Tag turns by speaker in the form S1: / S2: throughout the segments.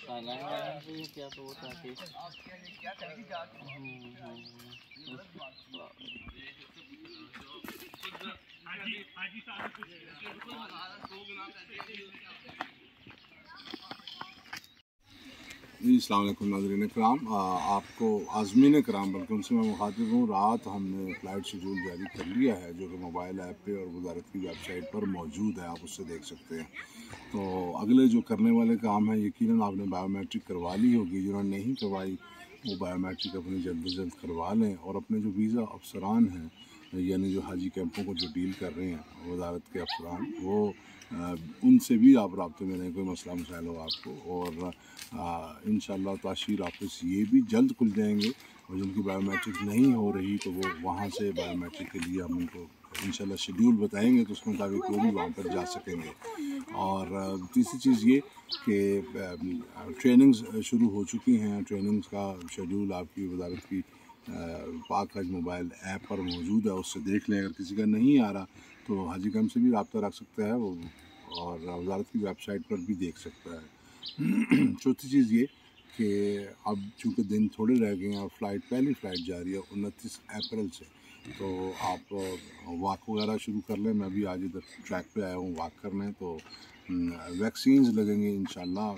S1: کیا تو ہوتا ہے
S2: جی السلام علیکم ناظرین کرام، آپ کو عازمین کرام بلکہ ان سے میں مخاطب ہوں۔ رات ہم نے فلائٹ شیڈول جاری کر لیا ہے جو کہ موبائل ایپ پہ اور وزارت کی ویب سائٹ پر موجود ہے، آپ اس سے دیکھ سکتے ہیں۔ تو اگلے جو کرنے والے کام ہیں یقیناً آپ نے بایو میٹرک کروا لی ہوگی، جنہوں نے نہیں کروائی وہ بایو میٹرک اپنی جلد از جلد کروا لیں، اور اپنے جو ویزا افسران ہیں یعنی جو حاجی کیمپوں کو جو ڈیل کر رہے ہیں وزارت کے افسران، وہ ان سے بھی آپ رابطے میں رہیں، کوئی مسئلہ مسائل ہو آپ کو، اور انشاءاللہ تاشیر آفس یہ بھی جلد کھل جائیں گے، اور جن کی بایو میٹرک نہیں ہو رہی تو وہ وہاں سے بایو میٹرک کے لیے ہم ان کو انشاءاللہ شیڈیول بتائیں گے، تو اس کے مطابق وہ بھی وہاں پر جا سکیں گے۔ اور تیسری چیز یہ کہ ٹریننگز شروع ہو چکی ہیں، ٹریننگز کا شیڈیول آپ کی وزارت کی پاک حج موبائل ایپ پر موجود ہے، اس سے دیکھ لیں۔ اگر کسی کا نہیں آ رہا تو حاجی کیمپ سے بھی رابطہ رکھ سکتا ہے وہ، اور وزارت کی ویب سائٹ پر بھی دیکھ سکتا ہے۔ چوتھی چیز یہ کہ اب چونکہ دن تھوڑے رہ گئے ہیں اور پہلی فلائٹ جاری ہے 29 اپریل سے، تو آپ واک وغیرہ شروع کر لیں۔ میں بھی آج ادھر ٹریک پہ آیا ہوں واک کرنے، تو ویکسینز لگیں گے انشاءاللہ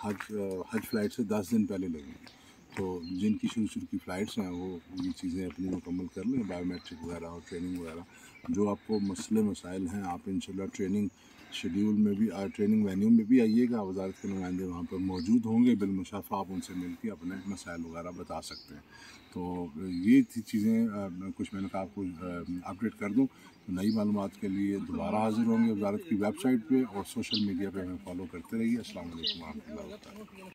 S2: حج فلائٹ سے 10 دن پہلے لگیں گے، تو جن کی شروع کی فلائٹس ہیں وہ یہ چیزیں اپنی مکمل کر لیں، بایو میٹرک وغیرہ اور ٹریننگ وغیرہ۔ جو آپ کو مسئلے مسائل ہیں آپ انشاءاللہ ٹریننگ شیڈیول میں بھی ٹریننگ وینیو میں بھی آئیے گا، وزارت کے نمائندے وہاں پر موجود ہوں گے، بالمشافہ آپ ان سے مل کے اپنے مسائل وغیرہ بتا سکتے ہیں۔ تو یہ تھی چیزیں کچھ میں نے کہا آپ کو اپڈیٹ کر دوں۔ تو نئی معلومات کے لیے دوبارہ حاضر ہوں گے وزارت کی ویب سائٹ پہ، اور سوشل میڈیا پہ ہمیں فالو کرتے رہیے۔ السلام علیکم ورحمۃ اللہ وبرکاتہ۔